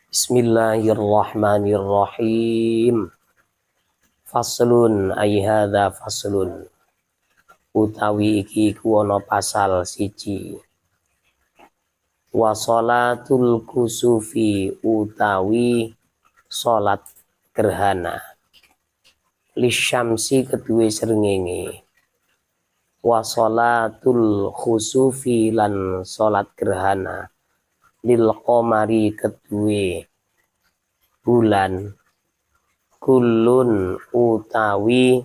Bismillahirrahmanirrahim. Faslun ay hadza faslun. Utawi iki iku ana pasal siji. Wa sholatul kusufi utawi salat gerhana. Lisyamsi kedue srengenge. Wa sholatul khusufi lan salat gerhana. Lil qamari kedue bulan. Kulun utawi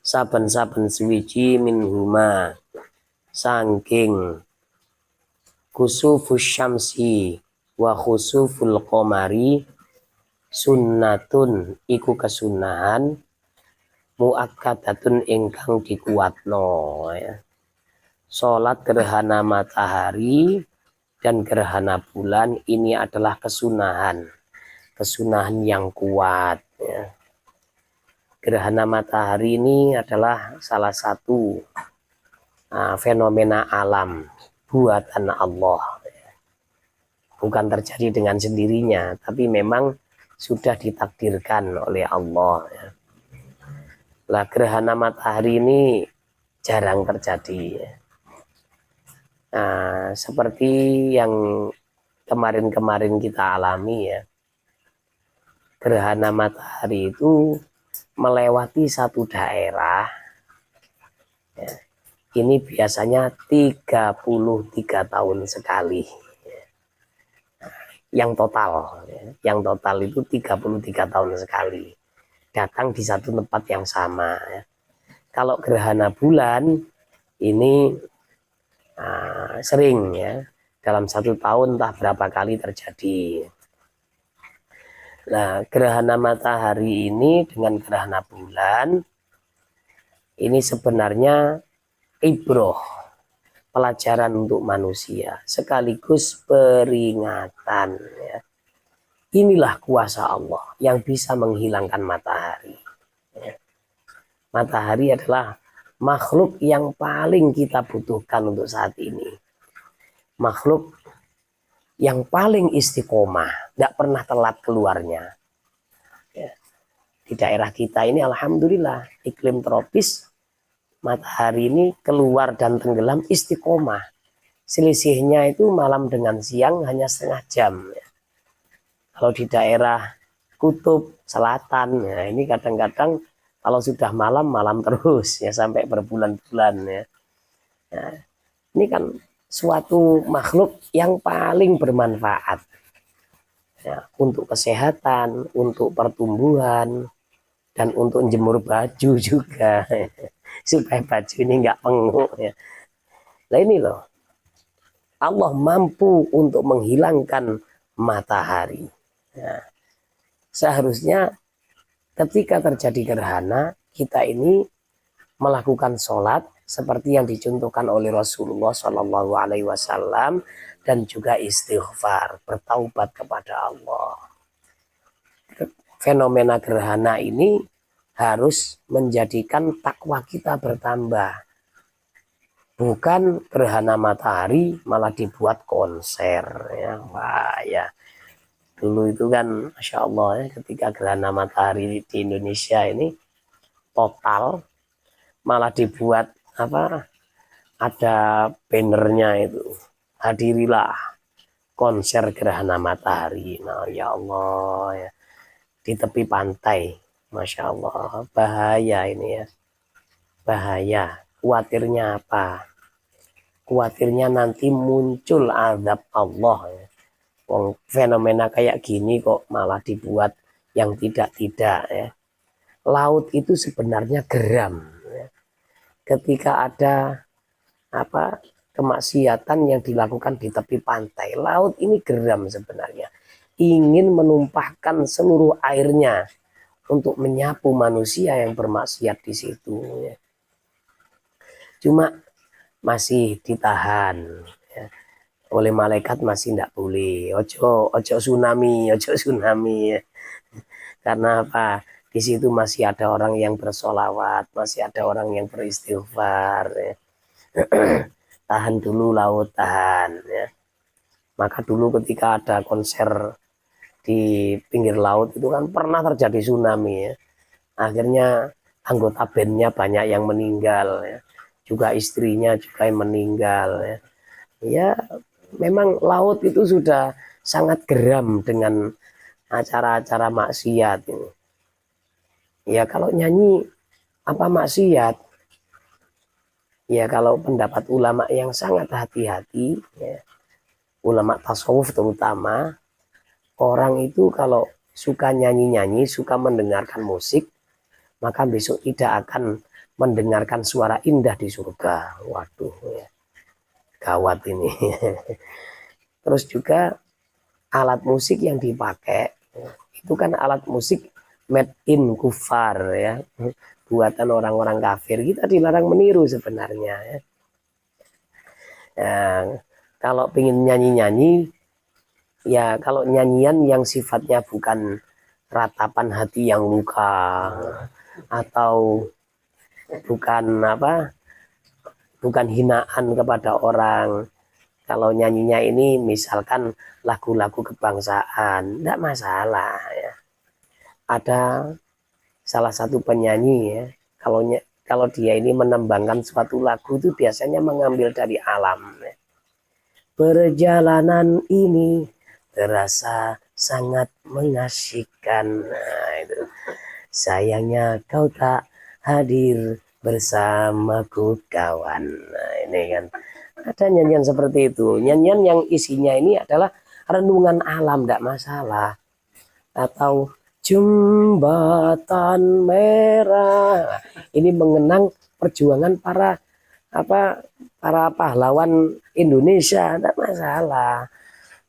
saben-saben suwiji minhuma saking kusufus syamsi wa khusuful qamari sunnatun iku kesunahan muakkadatun ingkang dikuatno ya. Salat gerhana matahari dan gerhana bulan ini adalah kesunahan yang kuat ya. Gerhana matahari ini adalah salah satu fenomena alam buatan Allah ya. Bukan terjadi dengan sendirinya, tapi memang sudah ditakdirkan oleh Allah ya. Lah gerhana matahari ini jarang terjadi ya. Seperti yang kemarin-kemarin kita alami ya. Gerhana matahari itu melewati satu daerah ya. Ini biasanya 33 tahun sekali ya. Yang total itu 33 tahun sekali datang di satu tempat yang sama ya. Kalau gerhana bulan ini sering ya, dalam satu tahun entah berapa kali terjadi. Nah, gerhana matahari ini dengan gerhana bulan ini sebenarnya ibroh, pelajaran untuk manusia sekaligus peringatan ya. Inilah kuasa Allah yang bisa menghilangkan matahari ya. Matahari adalah makhluk yang paling kita butuhkan untuk saat ini, makhluk yang paling istiqomah, tidak pernah telat keluarnya ya. Di daerah kita ini alhamdulillah iklim tropis, matahari ini keluar dan tenggelam istiqomah. Selisihnya itu malam dengan siang hanya setengah jam ya. Kalau di daerah kutub selatan ya, ini kadang-kadang kalau sudah malam terus ya sampai berbulan-bulan ya. Nah, ini kan suatu makhluk yang paling bermanfaat ya, untuk kesehatan, untuk pertumbuhan, dan untuk jemur baju juga supaya baju ini nggak penguk ya. Nah ini loh, Allah mampu untuk menghilangkan matahari ya. Seharusnya ketika terjadi gerhana kita ini melakukan sholat seperti yang dicontohkan oleh Rasulullah Shallallahu Alaihi Wasallam dan juga istighfar, bertaubat kepada Allah. Fenomena gerhana ini harus menjadikan takwa kita bertambah. Bukan gerhana matahari malah dibuat konser ya. Wah ya. Dulu itu kan Masya Allah ya, ketika gerhana matahari di Indonesia ini total malah dibuat ada bannernya itu, hadirilah konser gerhana matahari. Nah ya Allah ya, di tepi pantai, Masya Allah, bahaya ini ya, bahaya. Khawatirnya apa? Khawatirnya nanti muncul azab Allah ya. Fenomena kayak gini kok malah dibuat yang tidak-tidak ya. Laut itu sebenarnya geram ya. Ketika ada kemaksiatan yang dilakukan di tepi pantai, laut ini geram sebenarnya, ingin menumpahkan seluruh airnya untuk menyapu manusia yang bermaksiat di situ ya. Cuma masih ditahan ya. Oleh malaikat masih tidak boleh, ojo tsunami ya. Karena apa? Di situ masih ada orang yang bersolawat, masih ada orang yang beristighfar ya. Tahan dulu laut, tahan ya. Maka dulu ketika ada konser di pinggir laut itu kan pernah terjadi tsunami ya. Akhirnya anggota bandnya banyak yang meninggal ya. Juga istrinya juga yang meninggal ya. Ya memang laut itu sudah sangat geram dengan acara-acara maksiat ini. Ya kalau nyanyi apa maksiat? Ya kalau pendapat ulama yang sangat hati-hati ya, ulama tasawuf terutama, orang itu kalau suka nyanyi-nyanyi, suka mendengarkan musik, maka besok tidak akan mendengarkan suara indah di surga. Waduh ya, gawat ini. Terus juga alat musik yang dipakai itu kan alat musik made in kufar ya, buatan orang-orang kafir. Kita dilarang meniru sebenarnya ya. Nah, kalau pengen nyanyi-nyanyi ya, kalau nyanyian yang sifatnya bukan ratapan hati yang luka atau bukan bukan hinaan kepada orang. Kalau nyanyinya ini misalkan lagu-lagu kebangsaan, tidak masalah ya. Ada salah satu penyanyi ya, kalau dia ini menembangkan suatu lagu itu biasanya mengambil dari alam ya. Perjalanan ini terasa sangat mengasyikkan. Nah, itu. Sayangnya kau tak hadir bersamaku kawan. Nah, ini kan ada nyanyian seperti itu. Nyanyian yang isinya ini adalah renungan alam, tidak masalah. Atau jembatan merah. Ini mengenang perjuangan para pahlawan Indonesia, tidak masalah.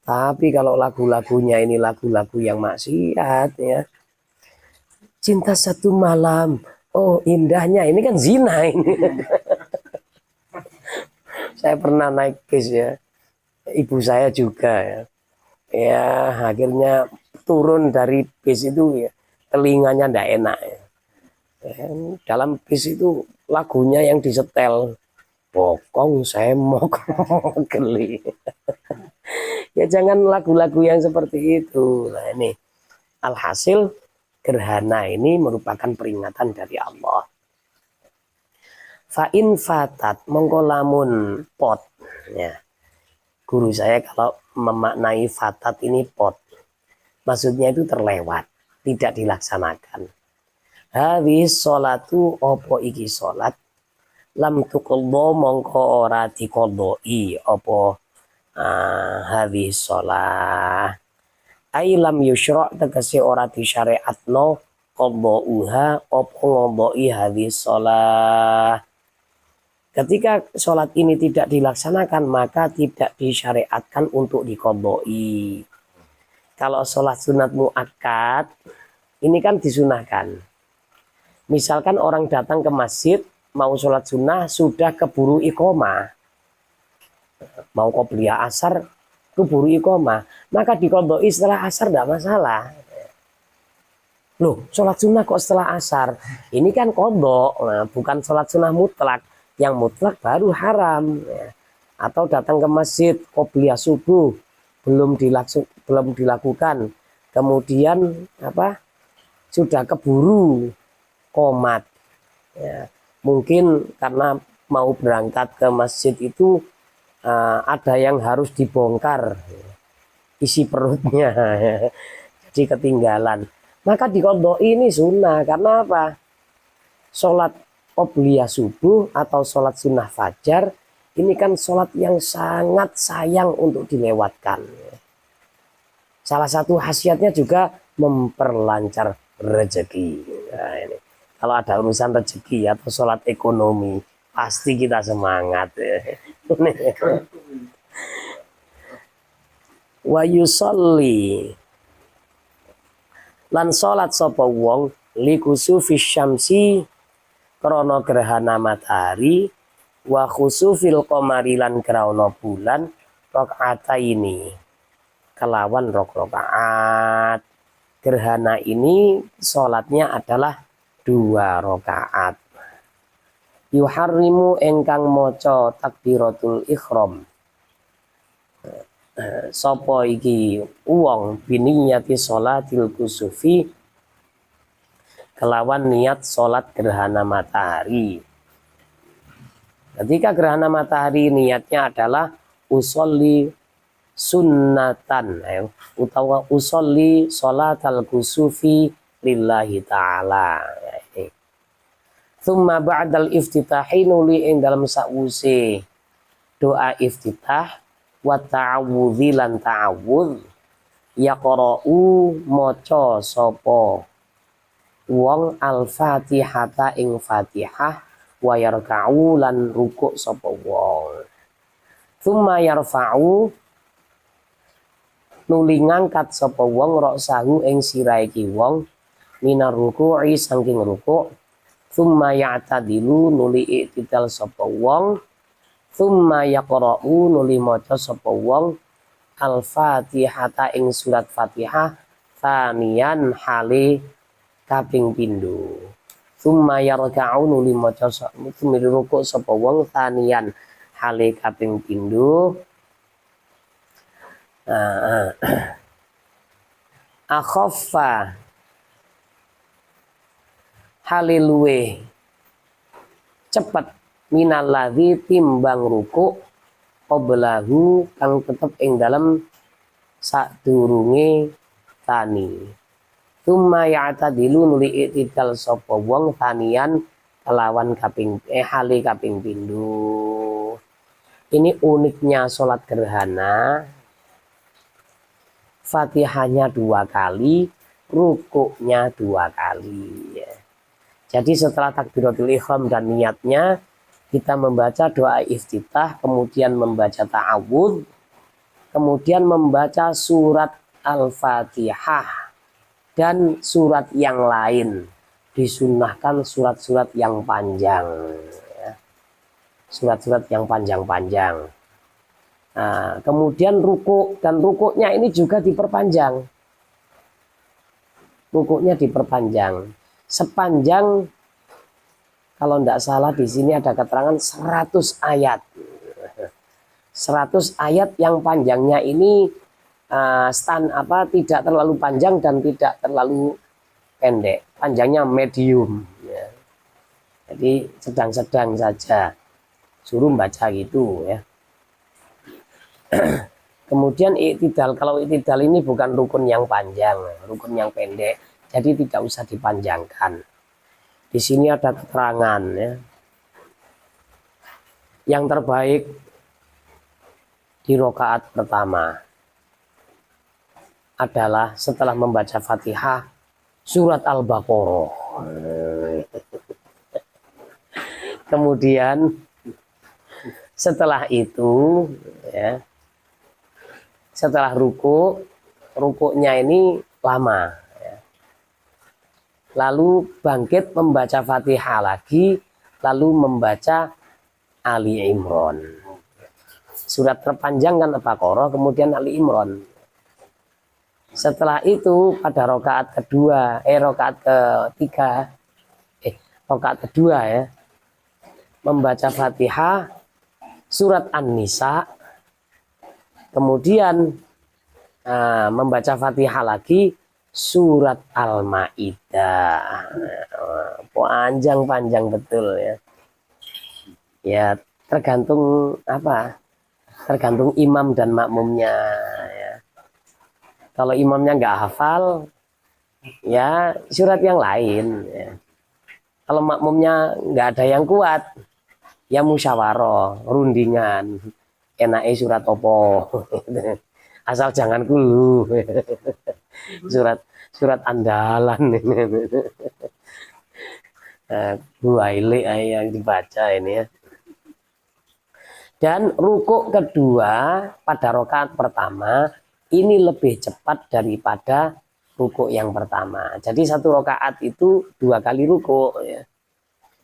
Tapi kalau lagu-lagunya ini lagu-lagu yang maksiat ya. Cinta satu malam, oh indahnya, ini kan zina ini. Saya pernah naik bis ya, ibu saya juga ya. Ya akhirnya turun dari bis itu ya, telinganya ndak enak ya. Dalam bis itu lagunya yang disetel bokong semok geli. Ya jangan lagu-lagu yang seperti itu. Nah ini alhasil gerhana ini merupakan peringatan dari Allah. Fa'in fatat mongko lamun pot ya. Guru saya kalau memaknai fatat ini pot, maksudnya itu terlewat, tidak dilaksanakan. Habis sholatu opo iki sholat lam tuqadha mongko ora diqadhoi opo habis sholat ai lam yusyra' tegese ora disyariatno qadhauha opo ngodhoi habis sholat. Ketika sholat ini tidak dilaksanakan, maka tidak disyariatkan untuk diqadhoi. Kalau sholat sunat muakkad, ini kan disunahkan. Misalkan orang datang ke masjid, mau sholat sunnah, sudah keburu iqomah. Mau qobliyah asar, keburu iqomah. Maka diqadhoi setelah asar tidak masalah. Loh, sholat sunnah kok setelah asar? Ini kan qadha, nah, bukan sholat sunnah mutlak. Yang mutlak baru haram ya. Atau datang ke masjid qobliyah subuh belum dilakukan, kemudian sudah keburu qomat ya. Mungkin karena mau berangkat ke masjid itu ada yang harus dibongkar ya, isi perutnya ya. Jadi ketinggalan, maka diqadhoi ini sunnah. Karena apa? Sholat qobliyah subuh atau sholat sunnah fajar ini kan sholat yang sangat sayang untuk dilewatkan. Salah satu khasiatnya juga memperlancar rezeki. Nah, ini. Kalau ada urusan rezeki atau sholat ekonomi pasti kita semangat. Wa yusolli lan sholat sapa wong likusufi syamsi krana gerhana matahari wa khusufil qamari lan krana bulan rakaataini kelawan rakaat. Gerhana ini sholatnya adalah 2 rakaat. Yuharrimu engkang maca takbiratul ihram. sapa iki wong biniyati sholatil kusufi kelawan niat salat gerhana matahari. Ketika gerhana matahari niatnya adalah usolli sunnatan utawa usolli sholatal kusufi lillahi ta'ala. Tsumma ba'dal iftitahi nuli ing dalam sause doa iftitah wa ta'awudzi lan ta'awudz yaqra'u maca sapa wong al-fatihata ing fatihah wa yarka'u lan rukuk sapa wong. Tsumma yarfa'u nuli ngangkat sapa wong ra'sahu ing sirahe ki wong minar ruku'i saking rukuk. Tsumma ya'tadilu nuli i'tidal sapa wong. Tsumma yaqra'u nuli maca sapa wong al-fatihata ing surat Fatihah tsaniyan hale kaping pindho. Tsumma yarka'u nuli maca rukuk sapa wong tsaniyan hale kaping pindho. Akhaffa haliluwe cepet minaladzi timbang rukuk qablahu kang tetep ing dalem sadurunge tani. Tsumma ya'tadilu nuli i'tidal sapa wong tanian kelawan kaping hale kaping pindho. Ini uniknya sholat gerhana. Fatihahnya 2 kali, rukuknya 2 kali. Jadi setelah takbiratul ihram dan niatnya, kita membaca doa iftitah, kemudian membaca ta'awudz, kemudian membaca surat Al-Fatihah dan surat yang lain. Disunnahkan surat-surat yang panjang, surat-surat yang panjang-panjang. Nah, kemudian rukuk, dan rukuknya ini juga diperpanjang. Rukuknya diperpanjang sepanjang, kalau tidak salah di sini ada keterangan 100 ayat. 100 ayat yang panjangnya ini tidak terlalu panjang dan tidak terlalu pendek. Panjangnya medium. Ya. Jadi sedang-sedang saja. Suruh baca gitu ya. Kemudian i'tidal, kalau i'tidal ini bukan rukun yang panjang, rukun yang pendek, jadi tidak usah dipanjangkan. Di sini ada keterangan ya. Yang terbaik di rakaat pertama adalah setelah membaca Fatihah surat Al-Baqarah. Kemudian setelah itu ya, setelah rukuknya ini lama ya. Lalu bangkit membaca Fatihah lagi, lalu membaca Ali Imran. Surat terpanjang kan Al-Baqarah, kemudian Ali Imran. Setelah itu pada rakaat kedua, rakaat kedua ya, membaca Fatihah, surat An-Nisa, kemudian membaca Fatihah lagi, surat Al-Maidah. Panjang-panjang betul ya. Ya tergantung apa? Tergantung imam dan makmumnya ya. Kalau imamnya nggak hafal, ya surat yang lain ya. Kalau makmumnya nggak ada yang kuat, ya musyawarah, rundingan, enake surat opo. Asal jangan kulu. Surat andalan. Buaile yang dibaca ini ya. Dan rukuk kedua pada rakaat pertama ini lebih cepat daripada rukuk yang pertama. Jadi satu rakaat itu 2 kali rukuk ya.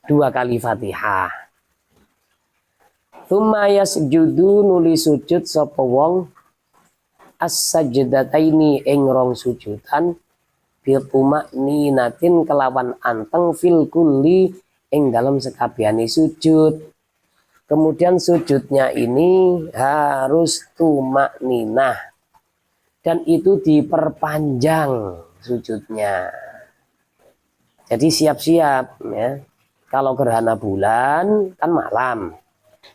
2 kali Fatihah. Tsumma yasjudu nuli sujud sapa wong as-sajdataini ing rong sujudan bil tumakninatin kelawan anteng fil kulli ing dalam sekabehane sujud. Kemudian sujudnya ini harus tumakninah, dan itu diperpanjang sujudnya. Jadi siap-siap ya. Kalau gerhana bulan kan malam.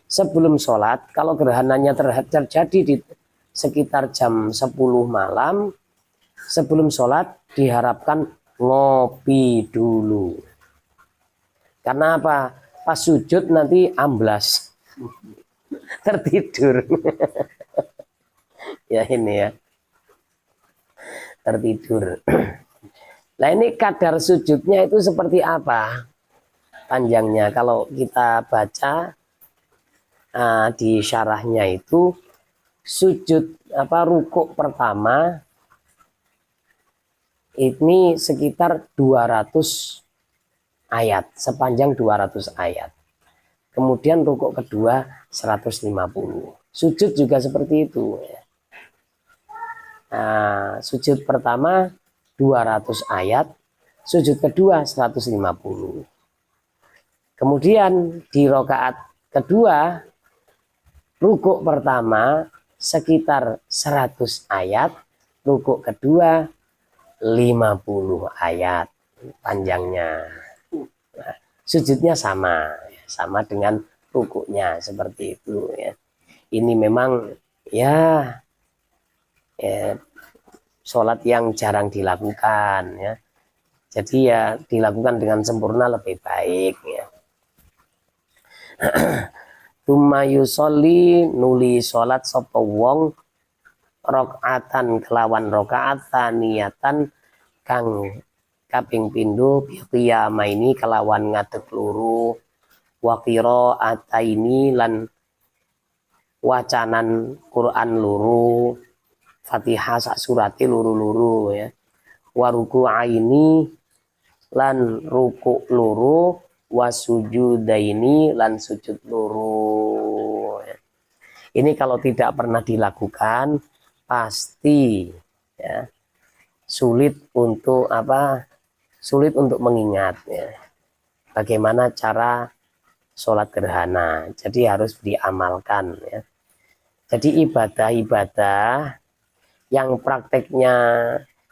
Sebelum sholat, kalau gerhananya terjadi di sekitar jam 10 malam, sebelum sholat diharapkan ngopi dulu. Karena apa? Pas sujud nanti amblas. Tertidur. Ya ini ya. Tertidur. Nah ini kadar sujudnya itu seperti apa? Panjangnya kalau kita baca di syarahnya itu sujud rukuk pertama ini sekitar 200 ayat, sepanjang 200 ayat. Kemudian rukuk kedua 150. Sujud juga seperti itu. Nah, sujud pertama 200 ayat, sujud kedua 150. Kemudian di rakaat kedua, rukuk pertama sekitar 100 ayat, rukuk kedua 50 ayat panjangnya. Nah, sujudnya sama dengan rukuknya seperti itu ya. Ini memang ya sholat yang jarang dilakukan ya. Jadi ya dilakukan dengan sempurna lebih baik ya. Tumma yusolli nuli sholat sapa wong rakaatan kelawan rakaat taniyatan kang kaping pindho qiyamaini kelawan ngadeg loro wa qiraataini lan wacanan Quran loro Fatihah sak surate loro-loro ya wa ruku'aini lan ruku' loro wasujudaini lan sujud loro. Ini kalau tidak pernah dilakukan pasti ya sulit untuk mengingat ya. Bagaimana cara sholat gerhana. Jadi harus diamalkan ya. Jadi ibadah-ibadah yang prakteknya,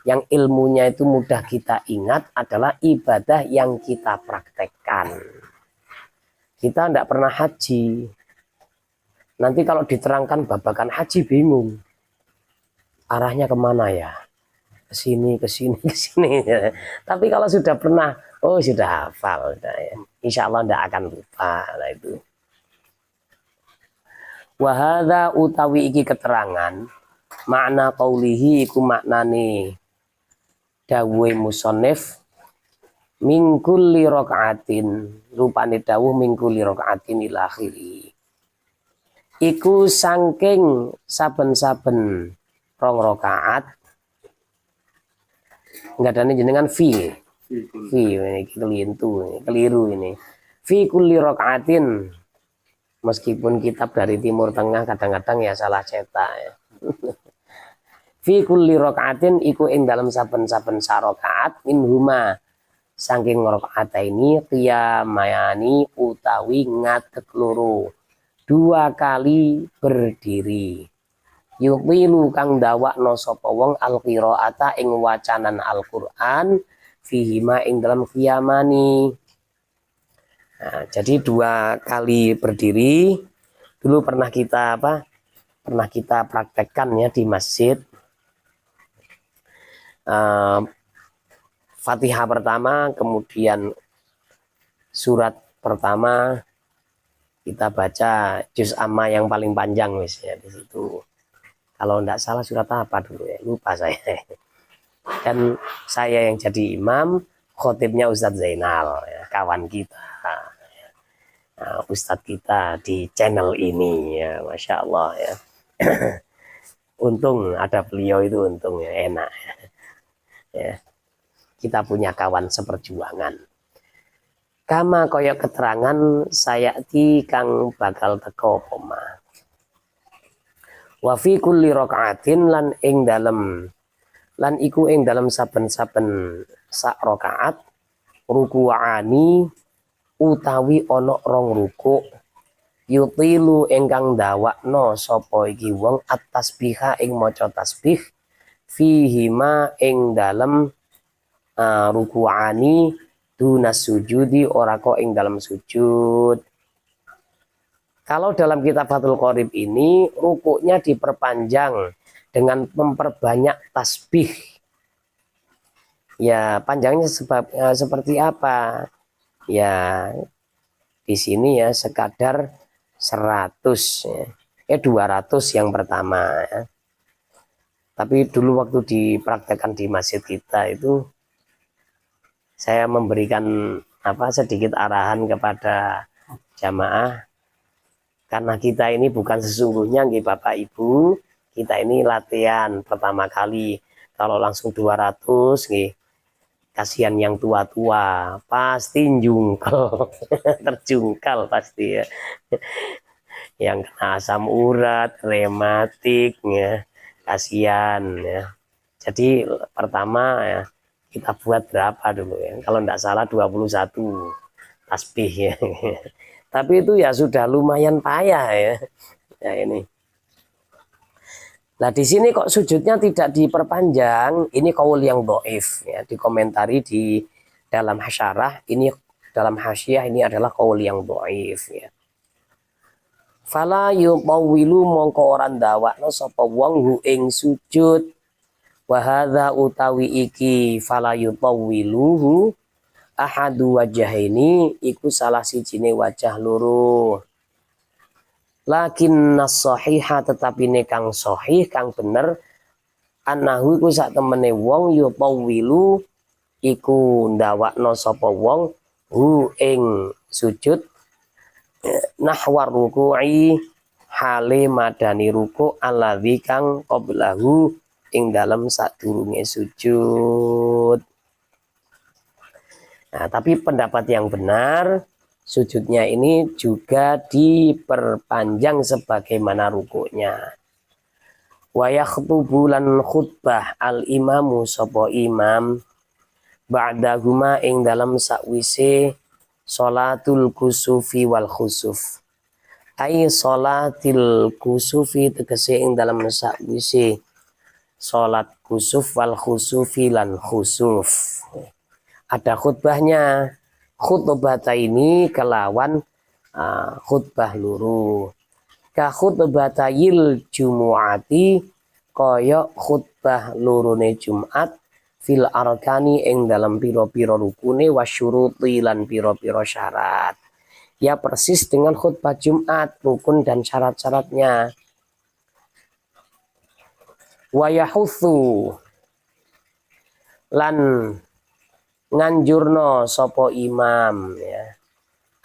yang ilmunya itu mudah kita ingat adalah ibadah yang kita praktekkan. Kita tidak pernah haji. Nanti kalau diterangkan babakan haji bingung. Arahnya kemana ya? Ke sini. Tapi kalau sudah pernah, sudah hafal. Ya. Insya Allah tidak akan lupa. Nah, itu. Wahada utawi iki keterangan makna qaulihi iku maknane dawuhe musannif min kulli rakaatin, rupane dawuh min kulli rakaatin ila akhiri. Iku saking saben-saben rong rakaat ngadane jenengan fi ini keliru ini. Fi kulli rakaatin, meskipun kitab dari Timur Tengah kadang-kadang ya salah cetak ya. Fi kulli rakaatin iku ing dalam saben-saben sarakaat minhuma saking rakaataini qiyamayani utawi ngadeg loro 2 kali berdiri. Yuqilu kang dawakno sapa wong al-qiraata ing wacanan Al-Qur'an fihima ing dalam qiyamani. Nah, jadi 2 kali berdiri dulu pernah kita praktekkan ya di masjid. Fatihah pertama, kemudian surat pertama kita baca juz amma yang paling panjang ya di situ. Kalau tidak salah surat apa dulu ya, lupa saya. Dan saya yang jadi imam, khotibnya Ustadz Zainal, ya, kawan kita. Ustadz kita di channel ini ya, Masya Allah ya. Untung ada beliau itu, untung ya, enak ya. Kita punya kawan seperjuangan. Kama koyok keterangan saya ti kang bakal teko poma. Wa fi kulli rakaatin lan iku ing dalem saben-saben sak rakaat ruku'ani utawi ana 2 rukuk yutilu ingkang dawakno sapa iki wong at-tasbiha ing maca tasbih fihima ing dalem ruku'ani dunas sujudi ora kok ing dalam sujud. Kalau dalam kitab Fathul Qorib ini rukuknya diperpanjang dengan memperbanyak tasbih. Ya, panjangnya seperti apa? Ya, di sini ya sekadar 100 ya. 200 yang pertama ya. Tapi dulu waktu dipraktekkan di masjid kita itu saya memberikan sedikit arahan kepada jamaah, karena kita ini bukan sesungguhnya nggih Bapak Ibu, kita ini latihan pertama kali. Kalau langsung 200 nggih, kasihan yang tua-tua, pasti jungkel, terjungkal pasti ya. Yang kena asam urat, rematik ya, kasihan ya. Jadi pertama ya, kita buat berapa dulu ya? Kalau tidak salah 21 tasbih ya. Tapi itu ya sudah lumayan payah ya. Ya ini. Nah di sini kok sujudnya tidak diperpanjang, ini qaul yang dhaif ya, dikomentari di dalam hasyarah, ini dalam hasyiah ini adalah qaul yang dhaif ya. Fala yutawwilu mongko ora ndawakno sapa wong hu ing sujud wa hadza utawi iki fala yutawwiluhu ahadu wajahaini iku salah sijine wajah loro. Lakin as-sahihah tetapi kang sahih kang bener annahu iku sak temene wong yutawwilu iku ndawakno sapa wong hu ing sujud nahwar ruku'i hale madani ruku alladzi kang qablahu ing dalem sadurunge sujud. Nah, tapi pendapat yang benar sujudnya ini juga diperpanjang sebagaimana rukuknya. Wa yakhtubu lan khutbah al imamu sapa imam ba'dahuma ing dalam sakwise sholatul kusufi wal khusuf. Ai sholatil kusufi tegese ing dalam sakwise sholat kusuf wal khusufi lan khusuf. Ada khutbahnya. Khutbata ini kelawan khutbah luru. Ka khutbatayil jumu'ati kaya khutbah lurune Jumat fil arkani ing dalam piro-piro rukune wasyuruti lan piro-piro syarat. Ya persis dengan khutbah Jumat, rukun dan syarat-syaratnya. Wa yahutsu lan nganjurno sapa imam ya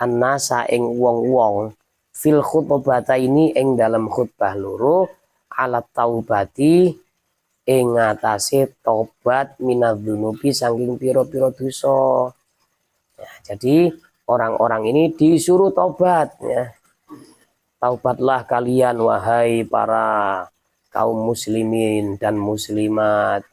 annasa ing wong-wong fil khutbata ini ing dalam khutbah loro alat taubati ing atase tobat minadzunubi saking pira-pira dosa. Ya, jadi orang-orang ini disuruh tobat ya. Taubatlah kalian wahai para kaum muslimin dan muslimat.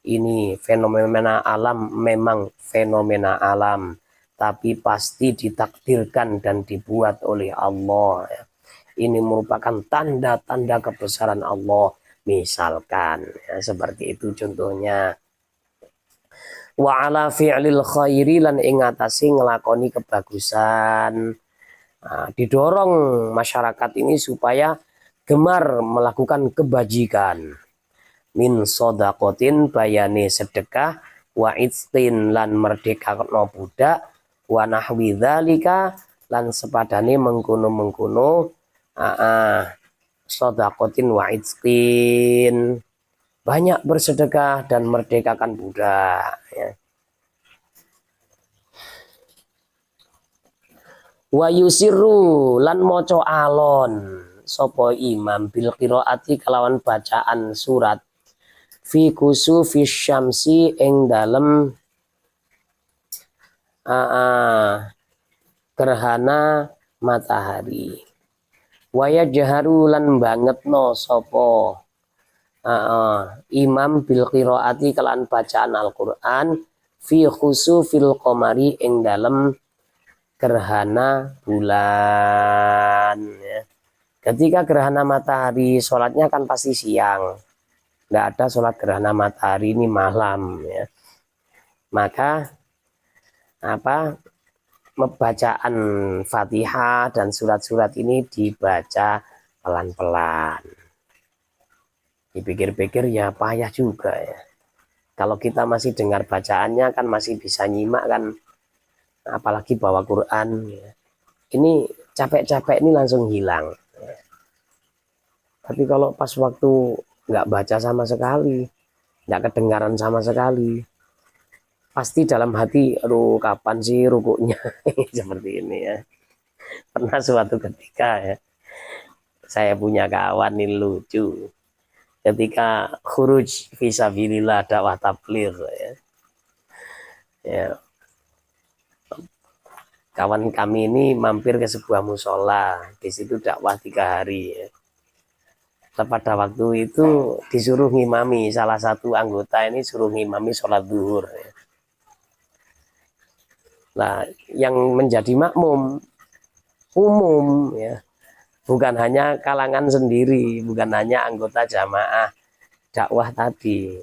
Ini fenomena alam, memang fenomena alam, tapi pasti ditakdirkan dan dibuat oleh Allah. Ini merupakan tanda-tanda kebesaran Allah. Misalkan ya, seperti itu contohnya. Wa ala fi'lil khairi lan ing atase nglakoni kebagusan. Nah, didorong masyarakat ini supaya gemar melakukan kebajikan. Min sodakotin bayane sedekah wa itstin lan merdekakno budak wa nahwi dzalika lan sepadane mengkono-mengkono sodakotin wa itstin, banyak bersedekah dan merdekakan budak ya. Wa yusirru lan maca alon sapa imam bil qiraati kelawan bacaan surat fi kusufi syamsi ing dalem gerhana matahari. Waya jaharu lan bangetno sapa imam bil qiraati kelan bacaan Al-Qur'an fi khusufil qamari ing dalem gerhana bulan ya. Ketika gerhana matahari sholatnya kan pasti siang, nggak ada sholat gerhana matahari ini malam ya. Maka bacaan Fatihah dan surat-surat ini dibaca pelan-pelan. Dipikir-pikir ya payah juga ya. Kalau kita masih dengar bacaannya kan masih bisa nyimak kan, apalagi bawa Quran ya. Ini capek-capek ini langsung hilang. Tapi kalau pas waktu nggak baca sama sekali, nggak kedengaran sama sekali, pasti dalam hati, aduh kapan sih rukuknya seperti ini ya. Pernah suatu ketika ya, saya punya kawan ini lucu. Ketika khuruj fisabilillah dakwah tabligh ya. Ya. Kawan kami ini mampir ke sebuah musola, di situ dakwah 3 hari ya. Pada waktu itu disuruh ngimami, salah satu anggota ini suruh ngimami sholat zuhur ya. Nah, yang menjadi makmum umum ya, bukan hanya kalangan sendiri, bukan hanya anggota jamaah dakwah tadi,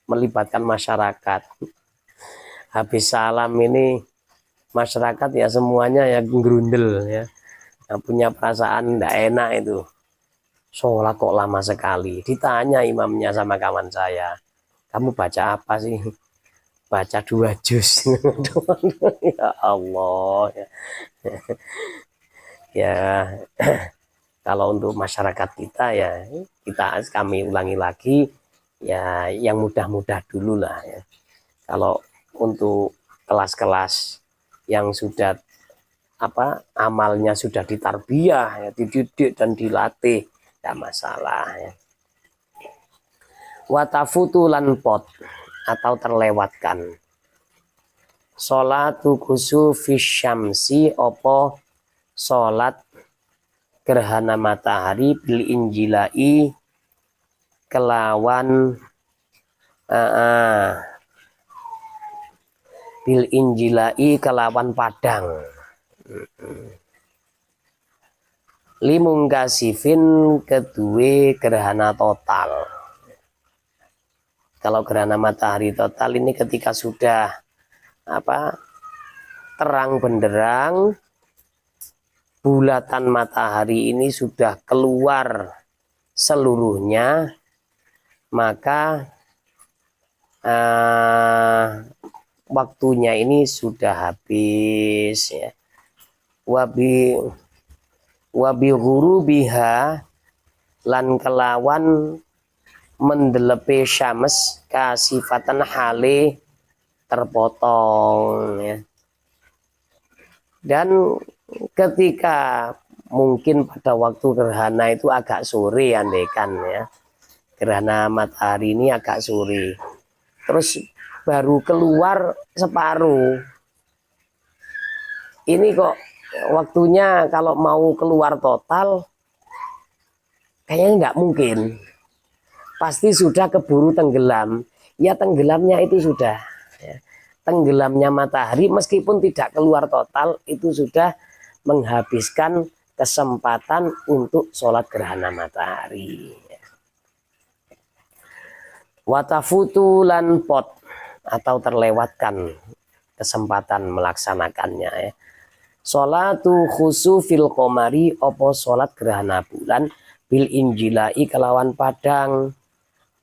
melibatkan masyarakat. Habis salam ini masyarakat ya semuanya ya gerundel ya, yang punya perasaan tidak enak itu. Sholat kok lama sekali. Ditanya imamnya sama kawan saya, kamu baca apa sih? Baca 2 juz. Ya Allah ya. Ya kalau untuk masyarakat kita ya kami ulangi lagi ya, yang mudah-mudah dulu lah ya. Kalau untuk kelas-kelas yang sudah amalnya sudah ditarbiyah ya, dididik dan dilatih, tidak masalah ya. Watafutulan pot atau terlewatkan. Sholatu kusufis syamsi opo sholat gerhana matahari bil injilai kelawan bil injilai kelawan padang. Limungkasifin kedua gerhana total. Kalau gerhana matahari total ini ketika sudah terang benderang, bulatan matahari ini sudah keluar seluruhnya, maka waktunya ini sudah habis ya. Wabi ghurubiha lan kelawan mendelepe syams kasifatan hale terpotong ya. Dan ketika mungkin pada waktu gerhana itu agak sore, andaikan ya, gerhana matahari ini agak sore, terus baru keluar separuh, ini kok waktunya kalau mau keluar total kayaknya nggak mungkin, pasti sudah keburu tenggelam. Ya tenggelamnya itu sudah ya. Tenggelamnya matahari meskipun tidak keluar total itu sudah menghabiskan kesempatan untuk sholat gerhana matahari. Watafutulan pot atau terlewatkan kesempatan melaksanakannya ya. Sholatu khusufil qomari opo sholat gerhana bulan bil injilai kelawan padang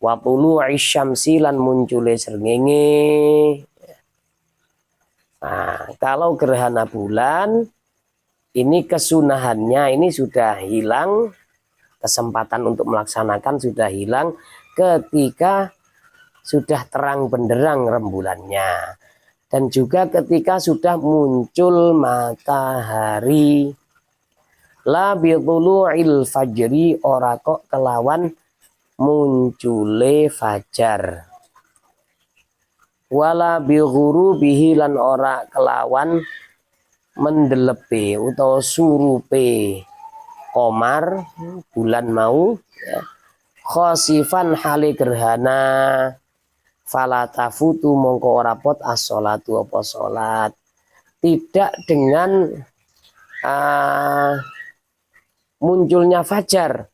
wapulu isyamsi lan muncule srengenge. Nah, kalau gerhana bulan ini kesunahannya ini sudah hilang, kesempatan untuk melaksanakan sudah hilang ketika sudah terang benderang rembulannya, dan juga ketika sudah muncul matahari. La bidulu'il fajri ora kok kelawan muncule fajar. Wala bighurubihi lan ora kelawan mendelepe utawa surupe komar bulan mau ya. Khosifan hale gerhana fala tafutu mongko ora pot as-sholatu apa salat tidak dengan munculnya fajar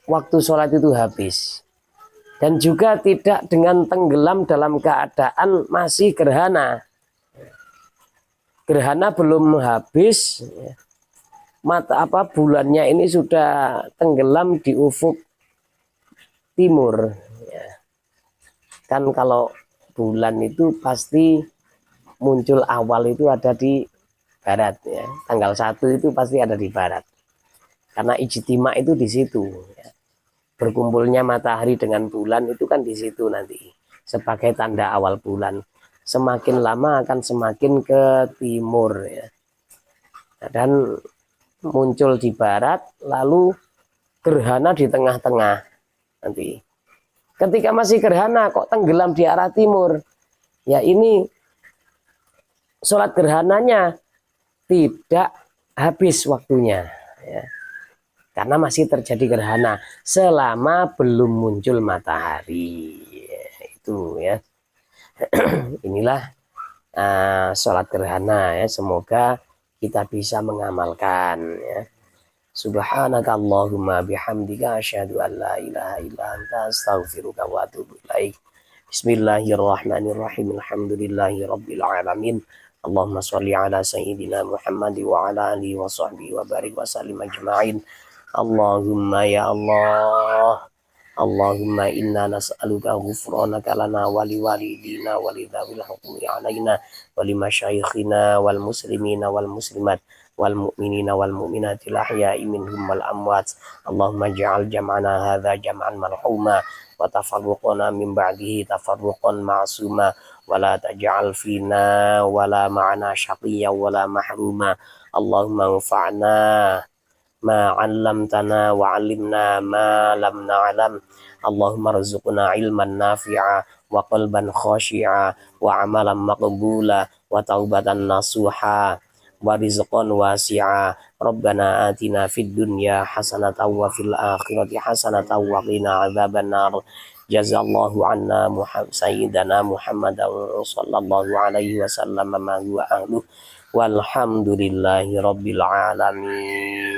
waktu sholat itu habis, dan juga tidak dengan tenggelam dalam keadaan masih gerhana. Gerhana belum habis, bulannya ini sudah tenggelam di ufuk timur. Kan kalau bulan itu pasti muncul awal itu ada di barat, ya. Tanggal 1 itu pasti ada di barat. Karena ijtima itu di situ. Ya. Berkumpulnya matahari dengan bulan itu kan di situ nanti sebagai tanda awal bulan. Semakin lama akan semakin ke timur, ya. Dan muncul di barat, lalu gerhana di tengah-tengah nanti. Ketika masih gerhana kok tenggelam di arah timur, ya ini sholat gerhananya tidak habis waktunya, ya. Karena masih terjadi gerhana selama belum muncul matahari, itu ya. Inilah sholat gerhana, ya. Semoga kita bisa mengamalkan, ya. Subhanaka Allahumma bihamdika asyhadu an la ilaha illa anta astaghfiruka wa atubu ilaik. Bismillahirrahmanirrahim. Alhamdulillahi rabbil alamin. Allahumma sholli ala sayyidina Muhammad wa ala alihi wa sahbihi wa barik wa sallim ajma'in. Allahumma ya Allah, Allahumma inna nas'aluka ghufranaka lana wa liwalidina wa lidzawil hukmi alaina wa limasyayikhina wal muslimina wal muslimat wal mu'minina wal mu'minatil ahya'i minhum wal amwat. Allahumma ja'al jam'ana hadza jam'an marhuma wa tafarruqana min ba'dihi tafarruqan ma'suma wa la taj'al fina wa la ma'ana syaqiyya wa la mahruma. Allahumma anfa'na ma 'allamtana wa 'allimna ma lam na'lam. Allahumma rzuqna ilman nafi'a wa qalban khashi'a wa 'amalan maqbula wa taubatan nasuha wa rizqan wasi'a. Rabbana atina fid dunya hasanatan wa fil akhirati hasanatan wa qina adzabannar. Jazallahu anna sayyidana Muhammadan sallallahu alaihi wasallam ma huwa ahluh walhamdulillahi rabbil alamin.